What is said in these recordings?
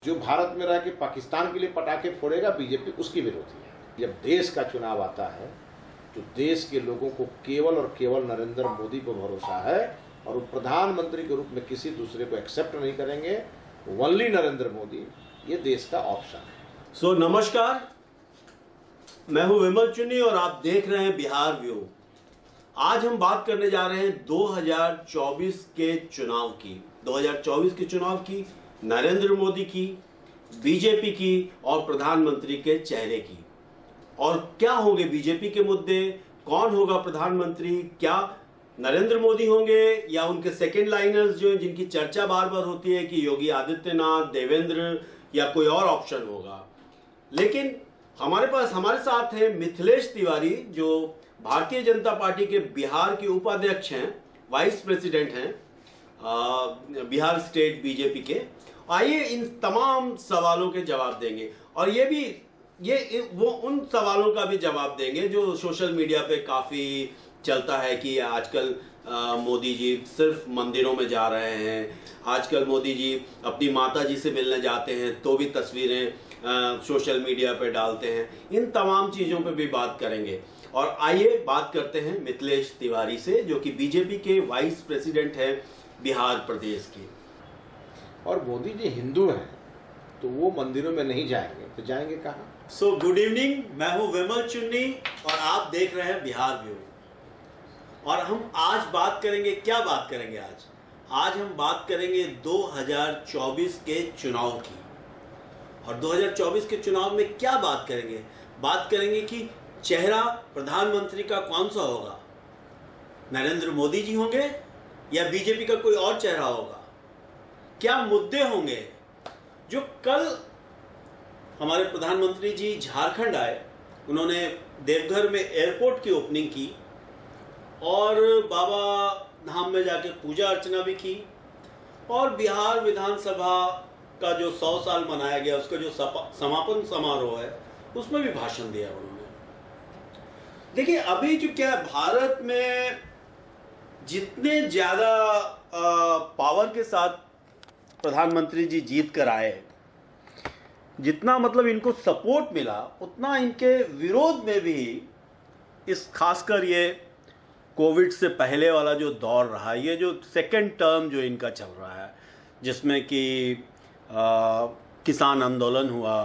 जो भारत में रह के पाकिस्तान के लिए पटाखे फोड़ेगा बीजेपी उसकी विरोधी है। जब देश का चुनाव आता है तो देश के लोगों को केवल और केवल नरेंद्र मोदी पर भरोसा है और वो प्रधानमंत्री के रूप में किसी दूसरे को एक्सेप्ट नहीं करेंगे। ओनली नरेंद्र मोदी ये देश का ऑप्शन है। नमस्कार, मैं हूं विमल चुन्नी और आप देख रहे हैं बिहार व्यू। आज हम बात करने जा रहे हैं 2024 के चुनाव की। 2024 के चुनाव की, नरेंद्र मोदी की, बीजेपी की और प्रधानमंत्री के चेहरे की। और क्या होंगे बीजेपी के मुद्दे, कौन होगा प्रधानमंत्री, क्या नरेंद्र मोदी होंगे या उनके सेकंड लाइनर्स जो जिनकी चर्चा बार बार होती है कि योगी आदित्यनाथ, देवेंद्र या कोई और ऑप्शन होगा। लेकिन हमारे साथ है मिथिलेश तिवारी जो भारतीय जनता पार्टी के बिहार के उपाध्यक्ष हैं, वाइस प्रेसिडेंट हैं बिहार स्टेट बीजेपी के। आइए इन तमाम सवालों के जवाब देंगे और वो उन सवालों का भी जवाब देंगे जो सोशल मीडिया पे काफी चलता है कि आजकल मोदी जी सिर्फ मंदिरों में जा रहे हैं, आजकल मोदी जी अपनी माता जी से मिलने जाते हैं तो भी तस्वीरें सोशल मीडिया पे डालते हैं। इन तमाम चीज़ों पे भी बात करेंगे और आइए बात करते हैं मिथिलेश तिवारी से जो कि बीजेपी के वाइस प्रेसिडेंट हैं बिहार प्रदेश की। और मोदी जी हिंदू हैं तो वो मंदिरों में नहीं जाएंगे तो जाएंगे कहाँ? सो गुड इवनिंग, मैं हूँ विमल चुन्नी और आप देख रहे हैं बिहार व्यू। और हम आज बात करेंगे, क्या बात करेंगे आज हम बात करेंगे 2024 के चुनाव की। और 2024 के चुनाव में क्या बात करेंगे कि चेहरा प्रधानमंत्री का कौन सा होगा, नरेंद्र मोदी जी होंगे या बीजेपी का कोई और चेहरा होगा, क्या मुद्दे होंगे। जो कल हमारे प्रधानमंत्री जी झारखंड आए, उन्होंने देवघर में एयरपोर्ट की ओपनिंग की और बाबा धाम में जाके पूजा अर्चना भी की और बिहार विधानसभा का जो 100 साल मनाया गया उसका जो समापन समारोह है उसमें भी भाषण दिया उन्होंने। देखिए अभी जो क्या भारत में जितने ज्यादा पावर के साथ प्रधानमंत्री जी जीत कर आए, जितना मतलब इनको सपोर्ट मिला उतना इनके विरोध में भी इस खासकर ये कोविड से पहले वाला जो दौर रहा, ये जो सेकेंड टर्म जो इनका चल रहा है जिसमें कि किसान आंदोलन हुआ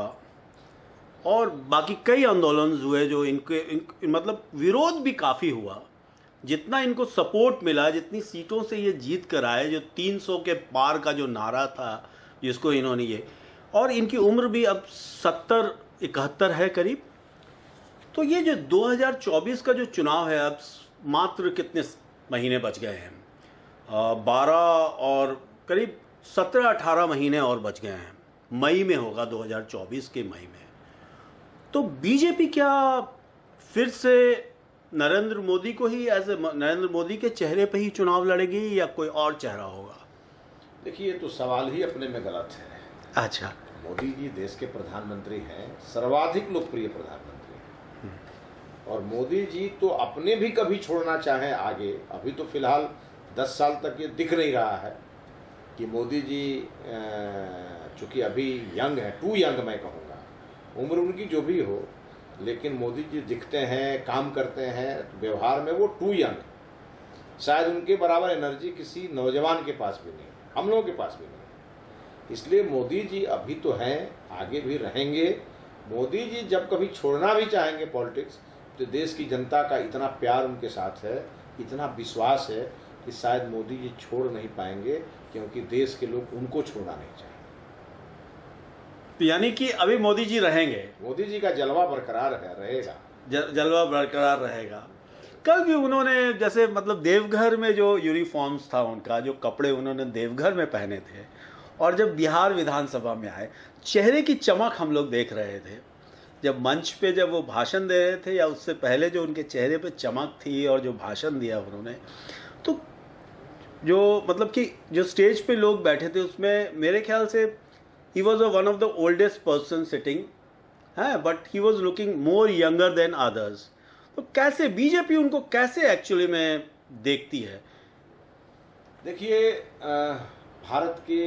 और बाकी कई आंदोलन हुए जो इनके मतलब विरोध भी काफ़ी हुआ। जितना इनको सपोर्ट मिला, जितनी सीटों से ये जीत कर आए, जो 300 के पार का जो नारा था जिसको इन्होंने ये, और इनकी उम्र भी अब 70-71 है करीब। तो ये जो 2024 का जो चुनाव है अब मात्र कितने महीने बच गए हैं, 12 और करीब 17-18 महीने और बच गए हैं। मई में होगा 2024 के मई में। तो बीजेपी क्या फिर से नरेंद्र मोदी को ही नरेंद्र मोदी के चेहरे पे ही चुनाव लड़ेगी या कोई और चेहरा होगा? देखिए ये तो सवाल ही अपने में गलत है। अच्छा, मोदी जी देश के प्रधानमंत्री हैं, सर्वाधिक लोकप्रिय प्रधानमंत्री हैं और मोदी जी तो अपने भी कभी छोड़ना चाहें आगे, अभी तो फिलहाल 10 साल तक ये दिख नहीं रहा है कि मोदी जी चूँकि अभी यंग है, टू यंग मैं कहूँगा, उम्र उनकी जो भी हो, लेकिन मोदी जी दिखते हैं, काम करते हैं, व्यवहार में वो टू यंग, शायद उनके बराबर एनर्जी किसी नौजवान के पास भी नहीं, हम लोगों के पास भी नहीं। इसलिए मोदी जी अभी तो हैं, आगे भी रहेंगे। मोदी जी जब कभी छोड़ना भी चाहेंगे पॉलिटिक्स तो देश की जनता का इतना प्यार उनके साथ है, इतना विश्वास है कि शायद मोदी जी छोड़ नहीं पाएंगे क्योंकि देश के लोग उनको छोड़ना नहीं चाहेंगे। यानी कि अभी मोदी जी रहेंगे, मोदी जी का जलवा बरकरार रहेगा, जलवा बरकरार रहेगा। कल भी उन्होंने जैसे मतलब देवघर में जो यूनिफॉर्म्स था उनका, जो कपड़े उन्होंने देवघर में पहने थे और जब बिहार विधानसभा में आए, चेहरे की चमक हम लोग देख रहे थे जब मंच पे जब वो भाषण दे रहे थे या उससे पहले जो उनके चेहरे पे चमक थी और जो भाषण दिया उन्होंने, तो जो मतलब कि जो स्टेज पे लोग बैठे थे उसमें मेरे ख्याल से he was one of the oldest person sitting, but he was looking more younger than others. तो कैसे बीजेपी उनको कैसे एक्चुअली में देखती है? देखिए भारत के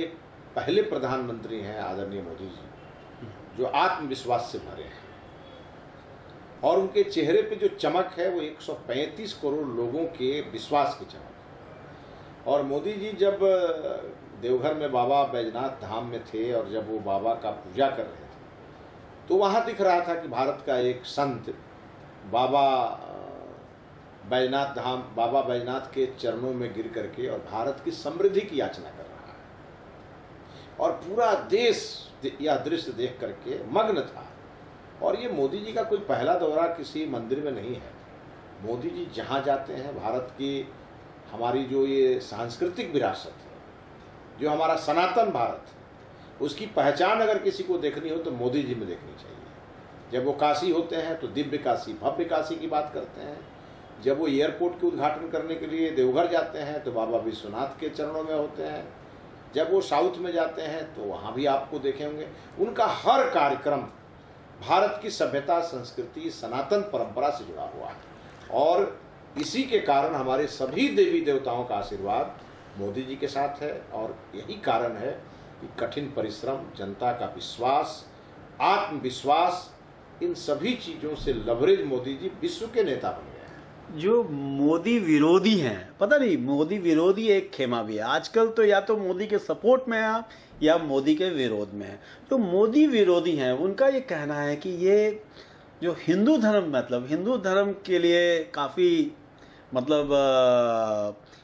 पहले प्रधानमंत्री हैं आदरणीय मोदी जी, जो आत्मविश्वास से भरे हैं, और उनके चेहरे पे जो चमक है वो 135 करोड़ लोगों के विश्वास की चमक है। और मोदी जी जब देवघर में बाबा बैजनाथ धाम में थे और जब वो बाबा का पूजा कर रहे थे, तो वहाँ दिख रहा था कि भारत का एक संत बाबा बैजनाथ के चरणों में गिर करके और भारत की समृद्धि की याचना कर रहा है, और पूरा देश यह दृश्य देख करके मग्न था। और ये मोदी जी का कोई पहला दौरा किसी मंदिर में नहीं है। मोदी जी जहाँ जाते हैं, भारत की हमारी जो ये सांस्कृतिक विरासत है, जो हमारा सनातन भारत है, उसकी पहचान अगर किसी को देखनी हो तो मोदी जी में देखनी चाहिए। जब वो काशी होते हैं तो दिव्य काशी, भव्य काशी की बात करते हैं। जब वो एयरपोर्ट के उद्घाटन करने के लिए देवघर जाते हैं तो बाबा विश्वनाथ के चरणों में होते हैं। जब वो साउथ में जाते हैं तो वहाँ भी आपको देखेंगे उनका हर कार्यक्रम भारत की सभ्यता, संस्कृति, सनातन परंपरा से जुड़ा हुआ है। और इसी के कारण हमारे सभी देवी देवताओं का आशीर्वाद मोदी जी के साथ है। और यही कारण है कि कठिन परिश्रम, जनता का विश्वास, आत्मविश्वास, इन सभी चीज़ों से लवरेज मोदी जी विश्व के नेता बन गए हैं। जो मोदी विरोधी हैं, पता नहीं, मोदी विरोधी एक खेमा भी है आजकल। तो या तो मोदी के सपोर्ट में आप या मोदी के विरोध में है। तो मोदी विरोधी हैं, उनका ये कहना है कि ये जो हिंदू धर्म, मतलब हिंदू धर्म के लिए काफ़ी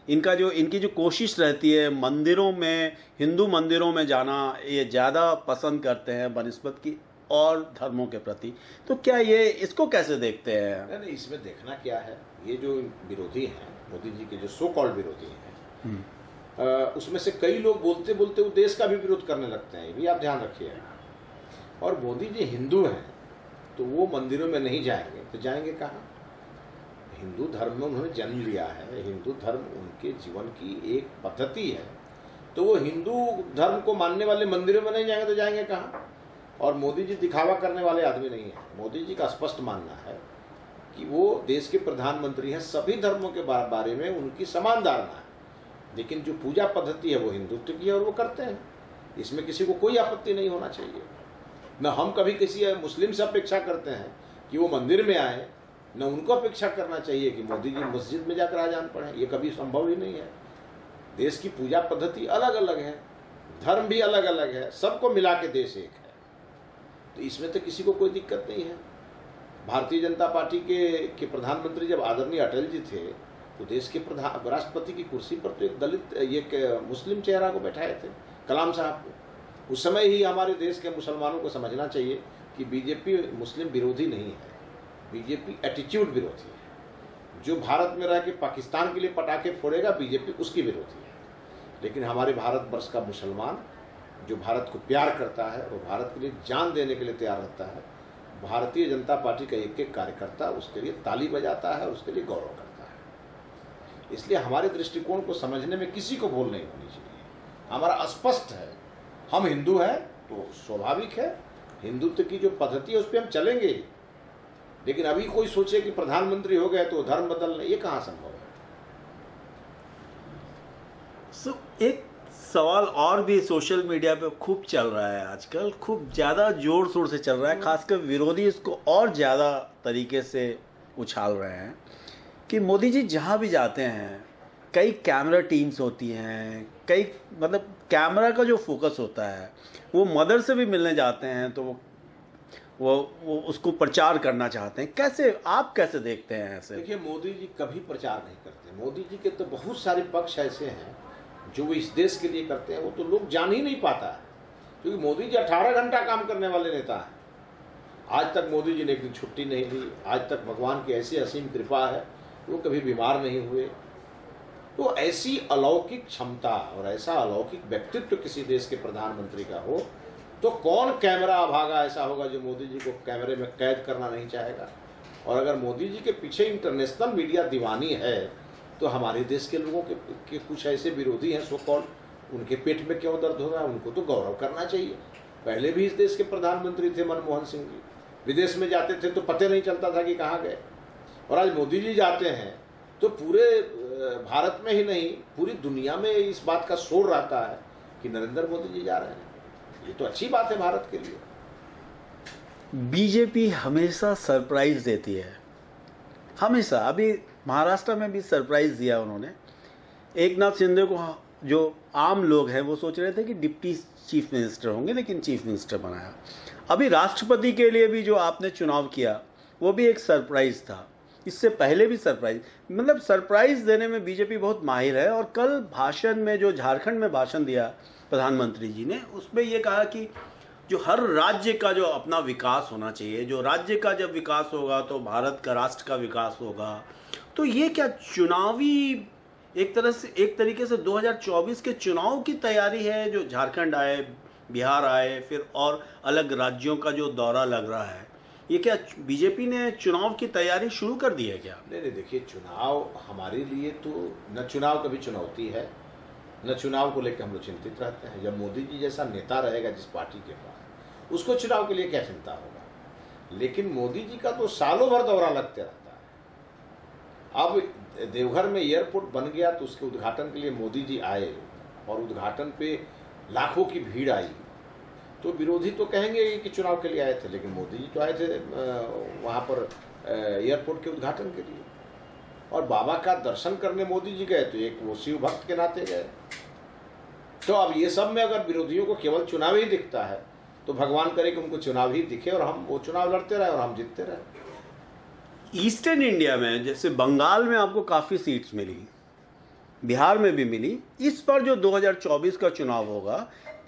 इनकी जो कोशिश रहती है मंदिरों में, हिंदू मंदिरों में जाना ये ज़्यादा पसंद करते हैं बनिस्बत की और धर्मों के प्रति। तो क्या ये इसको कैसे देखते हैं? नहीं, इसमें देखना क्या है, ये जो विरोधी हैं मोदी जी के, जो सो कॉल्ड विरोधी हैं, उसमें से कई लोग बोलते बोलते वो देश का भी विरोध करने लगते हैं। ये भी आप ध्यान रखिएगा। और मोदी जी हिंदू हैं तो वो मंदिरों में नहीं जाएंगे तो जाएंगे कहाँ? हिंदू धर्म में उन्होंने जन्म लिया है, हिंदू धर्म उनके जीवन की एक पद्धति है, तो वो हिंदू धर्म को मानने वाले मंदिरों में नहीं जाएंगे तो जाएंगे कहाँ? और मोदी जी दिखावा करने वाले आदमी नहीं है। मोदी जी का स्पष्ट मानना है कि वो देश के प्रधानमंत्री हैं, सभी धर्मों के बारे में उनकी समान धारणा है, लेकिन जो पूजा पद्धति है वो हिंदुत्व की है और वो करते हैं। इसमें किसी को कोई आपत्ति नहीं होना चाहिए। न हम कभी किसी मुस्लिम से अपेक्षा करते हैं कि वो मंदिर में आए, न उनको अपेक्षा करना चाहिए कि मोदी जी मस्जिद में जाकर आजान पढ़ें। ये कभी संभव ही नहीं है। देश की पूजा पद्धति अलग अलग है, धर्म भी अलग अलग है, सबको मिला के देश एक है। तो इसमें तो किसी को कोई दिक्कत नहीं है। भारतीय जनता पार्टी के प्रधानमंत्री जब आदरणीय अटल जी थे तो देश के राष्ट्रपति की कुर्सी पर तो एक दलित, एक मुस्लिम चेहरा को बैठाए थे, कलाम साहब को। उस समय ही हमारे देश के मुसलमानों को समझना चाहिए कि बीजेपी मुस्लिम विरोधी नहीं है, बीजेपी एटीट्यूड विरोधी है। जो भारत में रह के पाकिस्तान के लिए पटाखे फोड़ेगा, बीजेपी उसकी विरोधी है। लेकिन हमारे भारतवर्ष का मुसलमान जो भारत को प्यार करता है और भारत के लिए जान देने के लिए तैयार रहता है, भारतीय जनता पार्टी का एक एक कार्यकर्ता उसके लिए ताली बजाता है, उसके लिए गौरव करता है। इसलिए हमारे दृष्टिकोण को समझने में किसी को भूल नहीं होनी चाहिए। हमारा स्पष्ट है, हम हिंदू हैं तो स्वाभाविक है हिंदुत्व की जो पद्धति है उस पर हम चलेंगे ही। लेकिन अभी कोई सोचे कि प्रधानमंत्री हो गए तो धर्म बदलना, ये कहाँ संभव है? एक सवाल और भी सोशल मीडिया पे खूब चल रहा है आजकल, खूब ज़्यादा जोर शोर से चल रहा है, खासकर विरोधी इसको और ज़्यादा तरीके से उछाल रहे हैं कि मोदी जी जहाँ भी जाते हैं कई कैमरा टीम्स होती हैं, कई कैमरा का जो फोकस होता है, वो मदर से भी मिलने जाते हैं तो वो उसको प्रचार करना चाहते हैं। कैसे, आप कैसे देखते हैं ऐसे? देखिए, मोदी जी कभी प्रचार नहीं करते। मोदी जी के तो बहुत सारे पक्ष ऐसे हैं जो वो इस देश के लिए करते हैं, वो तो लोग जान ही नहीं पाता है, क्योंकि मोदी जी 18 घंटा काम करने वाले नेता हैं। आज तक मोदी जी ने एक दिन छुट्टी नहीं ली। आज तक भगवान की ऐसी असीम कृपा है, वो कभी बीमार नहीं हुए। तो ऐसी अलौकिक क्षमता और ऐसा अलौकिक व्यक्तित्व किसी देश के प्रधानमंत्री का हो तो कौन कैमरा अभागा ऐसा होगा जो मोदी जी को कैमरे में कैद करना नहीं चाहेगा? और अगर मोदी जी के पीछे इंटरनेशनल मीडिया दीवानी है तो हमारे देश के लोगों के कुछ ऐसे विरोधी हैं सो कॉल्ड, उनके पेट में क्यों दर्द हो रहा है? उनको तो गौरव करना चाहिए। पहले भी इस देश के प्रधानमंत्री थे मनमोहन सिंह जी, विदेश में जाते थे तो पता नहीं चलता था कि कहाँ गए। और आज मोदी जी जाते हैं तो पूरे भारत में ही नहीं पूरी दुनिया में इस बात का शोर रहता है कि नरेंद्र मोदी जी जा रहे हैं। ये तो अच्छी बात है भारत के लिए। बीजेपी हमेशा सरप्राइज देती है, हमेशा। अभी महाराष्ट्र में भी सरप्राइज दिया उन्होंने। एक नाथ शिंदे को जो आम लोग हैं वो सोच रहे थे कि डिप्टी चीफ मिनिस्टर होंगे, लेकिन चीफ मिनिस्टर बनाया। अभी राष्ट्रपति के लिए भी जो आपने चुनाव किया वो भी एक सरप्राइज था। इससे पहले भी सरप्राइज, मतलब सरप्राइज देने में बीजेपी बहुत माहिर है। और कल भाषण में जो झारखंड में भाषण दिया प्रधानमंत्री जी ने, उसमें ये कहा कि जो हर राज्य का जो अपना विकास होना चाहिए, जो राज्य का जब विकास होगा तो भारत का, राष्ट्र का विकास होगा। तो ये क्या चुनावी एक तरीके से 2024 के चुनाव की तैयारी है? जो झारखंड आए, बिहार आए, फिर और अलग राज्यों का जो दौरा लग रहा है, ये क्या बीजेपी ने चुनाव की तैयारी शुरू कर दी है क्या? नहीं, देखिए, चुनाव हमारे लिए तो न चुनाव कभी चुनौती है, न चुनाव को लेकर हम लोग चिंतित रहते हैं। जब मोदी जी जैसा नेता रहेगा जिस पार्टी के पास, उसको चुनाव के लिए क्या चिंता होगा। लेकिन मोदी जी का तो सालों भर दौरा लगते रहता है। अब देवघर में एयरपोर्ट बन गया तो उसके उद्घाटन के लिए मोदी जी आए और उद्घाटन पे लाखों की भीड़ आई, तो विरोधी तो कहेंगे कि चुनाव के लिए आए थे, लेकिन मोदी जी तो आए थे वहाँ पर एयरपोर्ट के उद्घाटन के लिए। और बाबा का दर्शन करने मोदी जी गए तो एक वो शिव भक्त के नाते गए। तो अब ये सब में अगर विरोधियों को केवल चुनाव ही दिखता है तो भगवान करे कि उनको चुनाव ही दिखे और हम वो चुनाव लड़ते रहे और हम जीतते रहे। ईस्टर्न इंडिया में जैसे बंगाल में आपको काफ़ी सीट्स मिली, बिहार में भी मिली। इस पर जो 2024 का चुनाव होगा,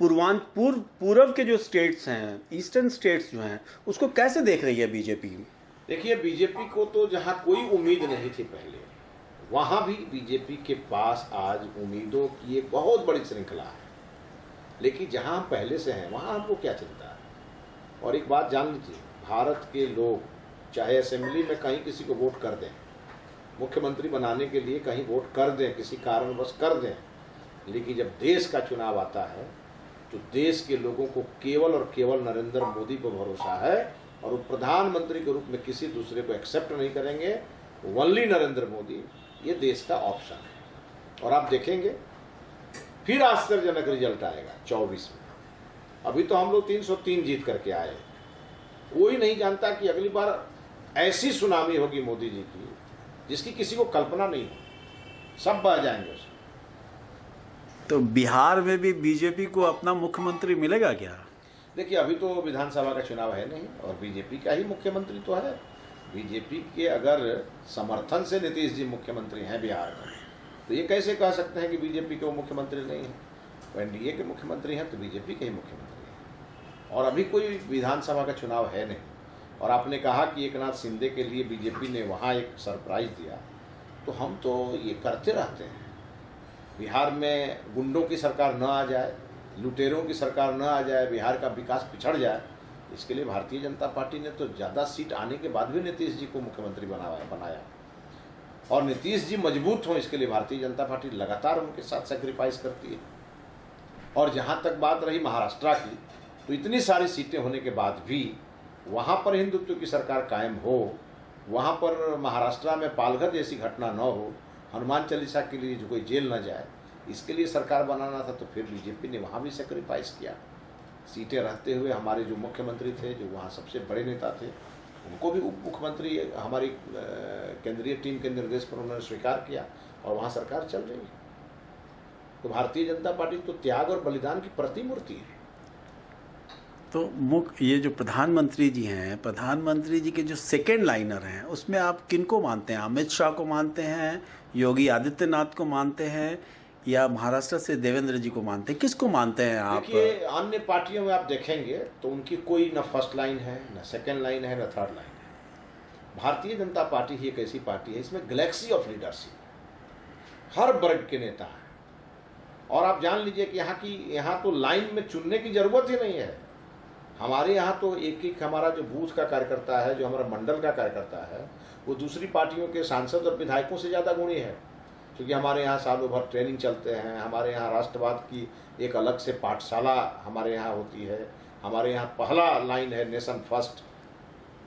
पूर्व के जो स्टेट्स हैं, ईस्टर्न स्टेट्स जो हैं, उसको कैसे देख रही है बीजेपी? देखिए, बीजेपी को तो जहाँ कोई उम्मीद नहीं थी पहले, वहाँ भी बीजेपी के पास आज उम्मीदों की एक बहुत बड़ी श्रृंखला है। लेकिन जहाँ हम पहले से हैं वहाँ हमको क्या चिंता है। और एक बात जान लीजिए, भारत के लोग चाहे असेंबली में कहीं किसी को वोट कर दें, मुख्यमंत्री बनाने के लिए कहीं वोट कर दें, किसी कारणवश कर दें, लेकिन जब देश का चुनाव आता है तो देश के लोगों को केवल और केवल नरेंद्र मोदी पर भरोसा है और वो प्रधानमंत्री के रूप में किसी दूसरे को एक्सेप्ट नहीं करेंगे। ओनली नरेंद्र मोदी, ये देश का ऑप्शन है। और आप देखेंगे फिर आश्चर्यजनक रिजल्ट आएगा 24 में। अभी तो हम लोग 303 जीत करके आए, कोई नहीं जानता कि अगली बार ऐसी सुनामी होगी मोदी जी की जिसकी किसी को कल्पना नहीं हो, सब बह जाएंगे उसमें। तो बिहार में भी बीजेपी को अपना मुख्यमंत्री मिलेगा क्या? देखिए, अभी तो विधानसभा का चुनाव है नहीं और बीजेपी का ही मुख्यमंत्री तो है। बीजेपी के अगर समर्थन से नीतीश जी मुख्यमंत्री हैं बिहार में, तो ये कैसे कह सकते हैं कि बीजेपी के वो मुख्यमंत्री नहीं है? तो एनडीए के मुख्यमंत्री हैं तो बीजेपी के ही मुख्यमंत्री हैं। और अभी कोई विधानसभा का चुनाव है नहीं। और आपने कहा कि एक नाथ शिंदे के लिए बीजेपी ने वहाँ एक सरप्राइज दिया, तो हम तो ये करते रहते हैं। बिहार में गुंडों की सरकार न आ जाए, लुटेरों की सरकार न आ जाए, बिहार का विकास पिछड़ जाए, इसके लिए भारतीय जनता पार्टी ने तो ज़्यादा सीट आने के बाद भी नीतीश जी को मुख्यमंत्री बनाया। और नीतीश जी मजबूत हों, इसके लिए भारतीय जनता पार्टी लगातार उनके साथ सेक्रीफाइस करती है। और जहाँ तक बात रही महाराष्ट्र की, तो इतनी सारी सीटें होने के बाद भी वहाँ पर हिंदुत्व की सरकार कायम हो, वहाँ पर महाराष्ट्र में पालघर जैसी घटना न हो, हनुमान चालीसा के लिए जो कोई जेल न जाए, इसके लिए सरकार बनाना था। तो फिर बीजेपी ने वहाँ भी सेक्रीफाइस किया। सीटें रहते हुए हमारे जो मुख्यमंत्री थे, जो वहाँ सबसे बड़े नेता थे, उनको भी उप मुख्यमंत्री हमारी केंद्रीय टीम के निर्देश पर उन्होंने स्वीकार किया और वहाँ सरकार चल रही है। तो भारतीय जनता पार्टी तो त्याग और बलिदान की प्रतिमूर्ति है। तो ये जो प्रधानमंत्री जी हैं, प्रधानमंत्री जी के जो सेकेंड लाइनर हैं, उसमें आप किनको मानते हैं? अमित शाह को मानते हैं, योगी आदित्यनाथ को मानते हैं, या महाराष्ट्र से देवेंद्र जी को मानते हैं? किसको मानते हैं आप? देखिए, अन्य पार्टियों में आप देखेंगे तो उनकी कोई न फर्स्ट लाइन है, न सेकेंड लाइन है, न थर्ड लाइन है। भारतीय जनता पार्टी ही एक ऐसी पार्टी है, इसमें गैलेक्सी ऑफ लीडरशिप, हर वर्ग के नेता हैं। और आप जान लीजिए कि यहाँ तो लाइन में चुनने की जरूरत ही नहीं है। हमारे यहाँ तो एक हमारा जो बूथ का कार्यकर्ता है, जो हमारा मंडल का कार्यकर्ता है, वो दूसरी पार्टियों के सांसद और विधायकों से ज़्यादा गुणी है। क्योंकि हमारे यहाँ सालों भर ट्रेनिंग चलते हैं, हमारे यहाँ राष्ट्रवाद की एक अलग से पाठशाला हमारे यहाँ होती है, हमारे यहाँ पहला लाइन है नेशन फर्स्ट,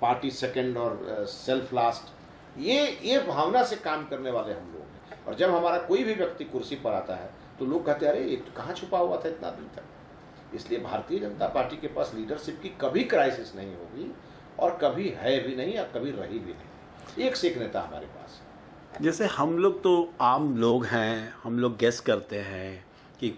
पार्टी सेकंड और सेल्फ लास्ट। ये भावना से काम करने वाले हम लोग हैं। और जब हमारा कोई भी व्यक्ति कुर्सी पर आता है तो लोग कहते अरे ये तो कहाँ छुपा हुआ था इतना दिन तक। इसलिए भारतीय जनता पार्टी के पास लीडरशिप की कभी क्राइसिस नहीं होगी और कभी है भी नहीं और कभी रही भी नहीं। एक से एक नेता हमारे पास है। जैसे हम लोग तो आम लोग हैं, हम लोग गेस करते हैं कि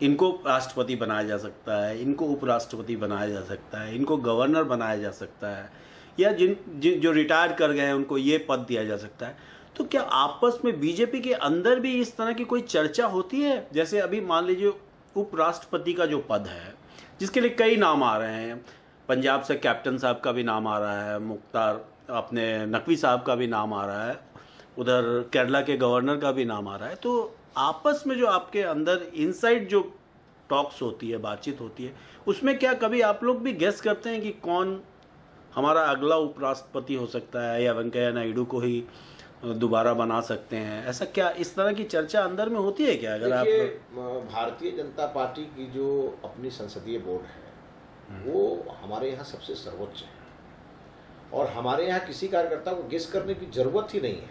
इनको राष्ट्रपति बनाया जा सकता है, इनको उपराष्ट्रपति बनाया जा सकता है, इनको गवर्नर बनाया जा सकता है, या जो रिटायर कर गए हैं उनको ये पद दिया जा सकता है। तो क्या आपस में बीजेपी के अंदर भी इस तरह की कोई चर्चा होती है? जैसे अभी मान लीजिए उपराष्ट्रपति का जो पद है, जिसके लिए कई नाम आ रहे हैं, पंजाब से कैप्टन साहब का भी नाम आ रहा है, मुख्तार अपने नकवी साहब का भी नाम आ रहा है, उधर केरला के गवर्नर का भी नाम आ रहा है। तो आपस में जो आपके अंदर इनसाइड जो टॉक्स होती है, बातचीत होती है, उसमें क्या कभी आप लोग भी गेस करते हैं कि कौन हमारा अगला उपराष्ट्रपति हो सकता है, या वेंकैया नायडू को ही दोबारा बना सकते हैं? ऐसा क्या इस तरह की चर्चा अंदर में होती है क्या? अगर आप भारतीय जनता पार्टी की जो अपनी संसदीय बोर्ड है वो हमारे यहाँ सबसे सर्वोच्च है और हमारे यहाँ किसी कार्यकर्ता को गेस करने की जरूरत ही नहीं है,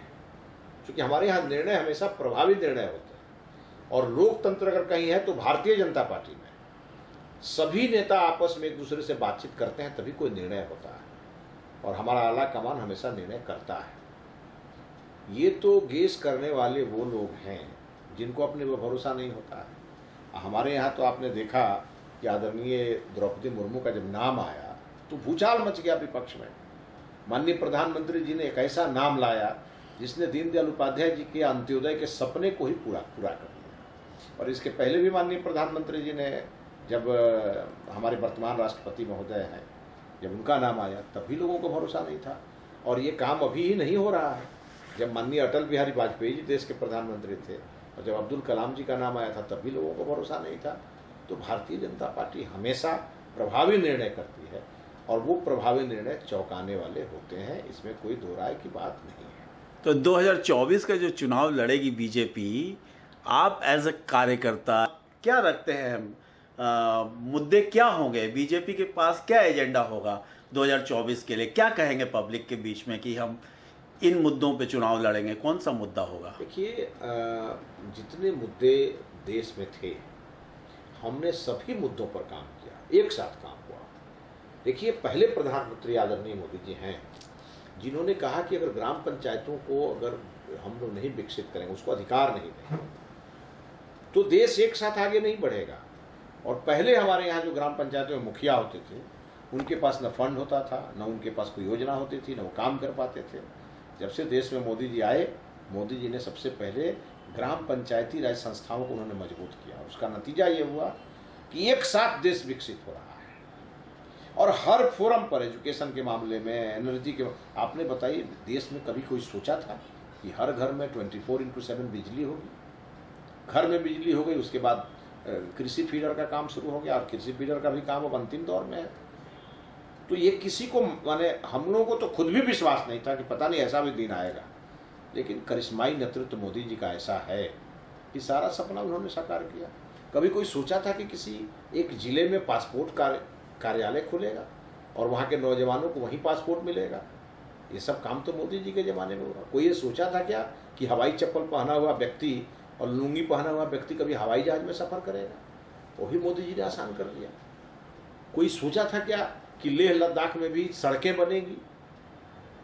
क्योंकि हमारे यहाँ निर्णय हमेशा प्रभावी निर्णय होते हैं। और लोकतंत्र अगर कहीं है तो भारतीय जनता पार्टी में सभी नेता आपस में एक दूसरे से बातचीत करते हैं तभी कोई निर्णय होता है और हमारा आला कमान हमेशा निर्णय करता है। ये तो गेस करने वाले वो लोग हैं जिनको अपने पर भरोसा नहीं होता है। हमारे यहाँ तो आपने देखा कि आदरणीय द्रौपदी मुर्मू का जब नाम आया तो भूचाल मच गया विपक्ष में। माननीय प्रधानमंत्री जी ने एक ऐसा नाम लाया जिसने दीनदयाल उपाध्याय जी के अंत्योदय के सपने को ही पूरा कर दिया। और इसके पहले भी माननीय प्रधानमंत्री जी ने, जब हमारे वर्तमान राष्ट्रपति महोदय हैं, जब उनका नाम आया तब भी लोगों को भरोसा नहीं था। और ये काम अभी ही नहीं हो रहा है। जब माननीय अटल बिहारी वाजपेयी जी देश के प्रधानमंत्री थे और जब अब्दुल कलाम जी का नाम आया था तब भी लोगों को भरोसा नहीं था। तो भारतीय जनता पार्टी हमेशा प्रभावी निर्णय करती है और वो प्रभावी निर्णय चौंकाने वाले होते हैं, इसमें कोई दो राय की बात नहीं है। तो 2024 का जो चुनाव लड़ेगी बीजेपी, आप एज अ कार्यकर्ता क्या रखते हैं? मुद्दे क्या होंगे? बीजेपी के पास क्या एजेंडा होगा 2024 के लिए? क्या कहेंगे पब्लिक के बीच में कि हम इन मुद्दों पे चुनाव लड़ेंगे? कौन सा मुद्दा होगा? देखिए, जितने मुद्दे देश में थे हमने सभी मुद्दों पर काम किया, एक साथ काम हुआ। देखिए, पहले प्रधानमंत्री आदरणीय मोदी जी हैं जिन्होंने कहा कि अगर ग्राम पंचायतों को अगर हम लोग नहीं विकसित करेंगे, उसको अधिकार नहीं देंगे, तो देश एक साथ आगे नहीं बढ़ेगा। और पहले हमारे यहाँ जो ग्राम पंचायतों में मुखिया होते थे उनके पास न फंड होता था, न उनके पास कोई योजना होती थी, न वो काम कर पाते थे। जब से देश में मोदी जी आए, मोदी जी ने सबसे पहले ग्राम पंचायती राज संस्थाओं को उन्होंने मजबूत किया। उसका नतीजा ये हुआ कि एक साथ देश विकसित हो रहा है। और हर फोरम पर, एजुकेशन के मामले में, एनर्जी के, आपने बताइए देश में कभी कोई सोचा था कि हर घर में 24/7 बिजली होगी? घर में बिजली हो गई, उसके बाद कृषि फीडर का काम शुरू हो गया और कृषि फीडर का भी काम अब अंतिम दौर में है। तो ये किसी को, माने हम लोगों को तो खुद भी विश्वास नहीं था कि पता नहीं ऐसा भी दिन आएगा, लेकिन करिश्माई नेतृत्व मोदी जी का ऐसा है कि सारा सपना उन्होंने साकार किया। कभी कोई सोचा था कि किसी एक जिले में पासपोर्ट कार्यालय खुलेगा और वहाँ के नौजवानों को वहीं पासपोर्ट मिलेगा? ये सब काम तो मोदी जी के ज़माने में हुआ। कोई ये सोचा था क्या कि हवाई चप्पल पहना हुआ व्यक्ति और लुंगी पहना हुआ व्यक्ति कभी हवाई जहाज में सफ़र करेगा? वो भी मोदी जी ने आसान कर दिया। कोई सोचा था क्या कि लेह लद्दाख में भी सड़कें बनेंगी,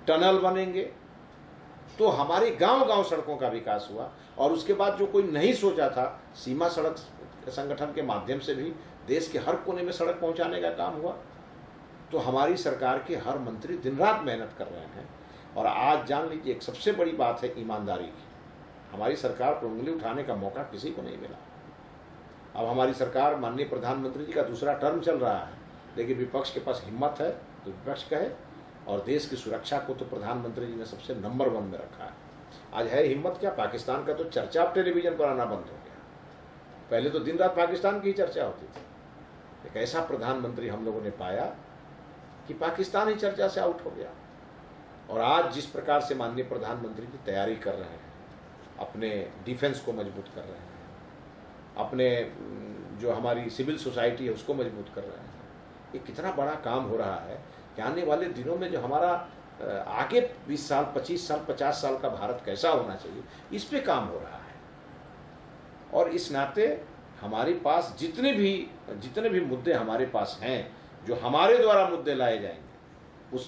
टनल बनेंगे? तो हमारे गांव-गांव सड़कों का विकास हुआ। और उसके बाद जो कोई नहीं सोचा था, सीमा सड़क संगठन के माध्यम से भी देश के हर कोने में सड़क पहुंचाने का काम हुआ। तो हमारी सरकार के हर मंत्री दिन रात मेहनत कर रहे हैं। और आज जान लीजिए, एक सबसे बड़ी बात है ईमानदारी की। हमारी सरकार पर उंगली उठाने का मौका किसी को नहीं मिला। अब हमारी सरकार, माननीय प्रधानमंत्री जी का दूसरा टर्म चल रहा है, लेकिन विपक्ष के पास हिम्मत है तो विपक्ष कहे। और देश की सुरक्षा को तो प्रधानमंत्री जी ने सबसे नंबर 1 में रखा है। आज है हिम्मत क्या? पाकिस्तान का तो चर्चा अब टेलीविजन पर आना बंद हो गया। पहले तो दिन रात पाकिस्तान की ही चर्चा होती थी। एक ऐसा प्रधानमंत्री हम लोगों ने पाया कि पाकिस्तान ही चर्चा से आउट हो गया। और आज जिस प्रकार से माननीय प्रधानमंत्री जी तैयारी कर रहे हैं, अपने डिफेंस को मजबूत कर रहे हैं, अपने जो हमारी सिविल सोसाइटी है उसको मजबूत कर रहे हैं, ये कितना बड़ा काम हो रहा है कि आने वाले दिनों में जो हमारा आगे 20 साल, 25 साल, 50 साल का भारत कैसा होना चाहिए, इस पे काम हो रहा है। और इस नाते हमारे पास जितने भी मुद्दे हमारे पास हैं, जो हमारे द्वारा मुद्दे लाए जाएंगे,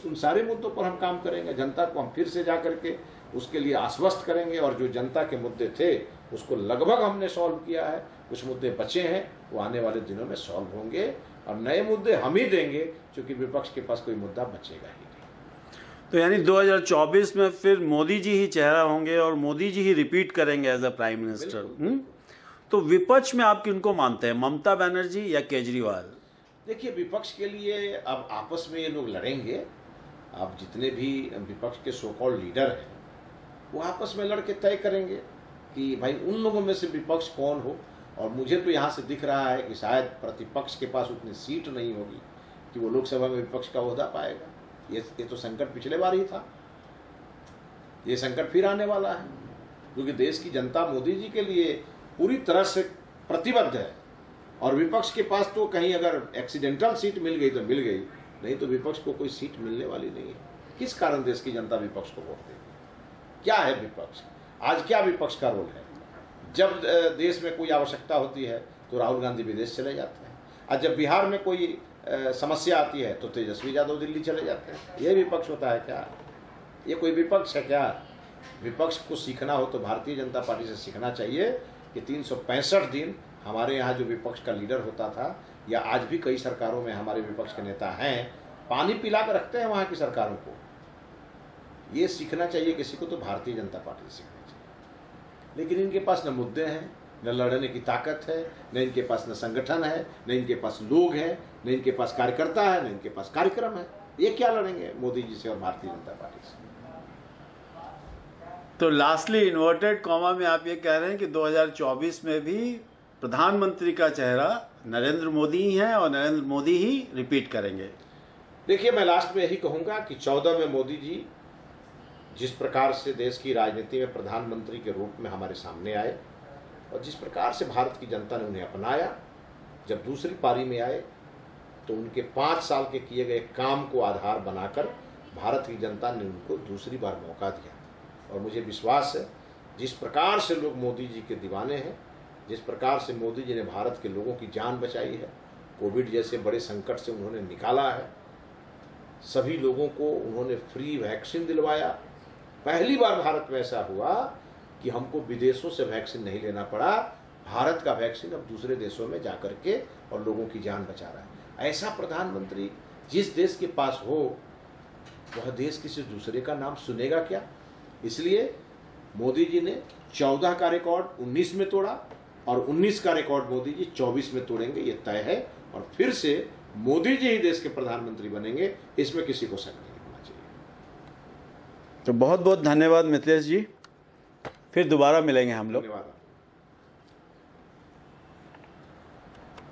उन सारे मुद्दों पर हम काम करेंगे। जनता को हम फिर से जा करके उसके लिए आश्वस्त करेंगे, और जो जनता के मुद्दे थे उसको लगभग हमने सॉल्व किया है। कुछ मुद्दे बचे हैं, वो आने वाले दिनों में सॉल्व होंगे, और नए मुद्दे हम ही देंगे, क्योंकि विपक्ष के पास कोई मुद्दा बचेगा ही नहीं। तो यानी 2024 में फिर मोदी जी ही चेहरा होंगे और मोदी जी ही रिपीट करेंगे एज अ प्राइम मिनिस्टर। तो विपक्ष में आप किनको मानते हैं, ममता बनर्जी या केजरीवाल? देखिए, विपक्ष के लिए अब आपस में ये लोग लड़ेंगे। अब जितने भी विपक्ष के सो कॉल्ड लीडर हैं, वो आपस में लड़ के तय करेंगे कि भाई उन लोगों में से विपक्ष कौन हो। और मुझे तो यहाँ से दिख रहा है कि शायद प्रतिपक्ष के पास उतनी सीट नहीं होगी कि वो लोकसभा में विपक्ष का ओहदा पाएगा। ये तो संकट पिछले बार ही था, ये संकट फिर आने वाला है, क्योंकि देश की जनता मोदी जी के लिए पूरी तरह से प्रतिबद्ध है। और विपक्ष के पास तो कहीं अगर एक्सीडेंटल सीट मिल गई तो मिल गई, नहीं तो विपक्ष को कोई सीट मिलने वाली नहीं है। किस कारण देश की जनता विपक्ष को वोट देगी? क्या है विपक्ष? आज क्या विपक्ष का रोल है? जब देश में कोई आवश्यकता होती है तो राहुल गांधी विदेश चले जाते हैं, और जब बिहार में कोई समस्या आती है तो तेजस्वी यादव दिल्ली चले जाते हैं। ये विपक्ष होता है क्या? ये कोई विपक्ष है क्या? विपक्ष को सीखना हो तो भारतीय जनता पार्टी से सीखना चाहिए कि 365 दिन हमारे यहाँ जो विपक्ष का लीडर होता था, या आज भी कई सरकारों में हमारे विपक्ष के नेता हैं, पानी पिला कर रखते हैं वहाँ की सरकारों को। ये सीखना चाहिए किसी को तो भारतीय जनता पार्टी से सीखना चाहिए। लेकिन इनके पास न मुद्दे हैं, न लड़ने की ताकत है, न इनके पास न संगठन है, न इनके पास लोग हैं, न इनके पास कार्यकर्ता है, न इनके पास कार्यक्रम है। ये क्या लड़ेंगे मोदी जी से और भारतीय जनता पार्टी से? तो लास्टली इन्वर्टेड कॉमा में आप ये कह रहे हैं कि 2024 में भी प्रधानमंत्री का चेहरा नरेंद्र मोदी ही हैं और नरेंद्र मोदी ही रिपीट करेंगे? देखिए, मैं लास्ट में यही कहूँगा कि 14 में मोदी जी जिस प्रकार से देश की राजनीति में प्रधानमंत्री के रूप में हमारे सामने आए, और जिस प्रकार से भारत की जनता ने उन्हें अपनाया, जब दूसरी पारी में आए तो उनके 5 साल के किए गए काम को आधार बनाकर भारत की जनता ने उनको दूसरी बार मौका दिया। और मुझे विश्वास है, जिस प्रकार से लोग मोदी जी के दीवाने हैं, जिस प्रकार से मोदी जी ने भारत के लोगों की जान बचाई है, कोविड जैसे बड़े संकट से उन्होंने निकाला है, सभी लोगों को उन्होंने फ्री वैक्सीन दिलवाया। पहली बार भारत में ऐसा हुआ कि हमको विदेशों से वैक्सीन नहीं लेना पड़ा, भारत का वैक्सीन अब दूसरे देशों में जाकर के और लोगों की जान बचा रहा है। ऐसा प्रधानमंत्री जिस देश के पास हो, वह देश किसी दूसरे का नाम सुनेगा क्या? इसलिए मोदी जी ने 14 का रिकॉर्ड 19 में तोड़ा, और 19 का रिकॉर्ड मोदी जी 24 में तोड़ेंगे, ये तय है। और फिर से मोदी जी ही देश के प्रधानमंत्री बनेंगे, इसमें किसी को शक नहीं होना चाहिए। तो बहुत बहुत धन्यवाद मिथिलेश जी, फिर दोबारा मिलेंगे हम लोग। धन्यवाद।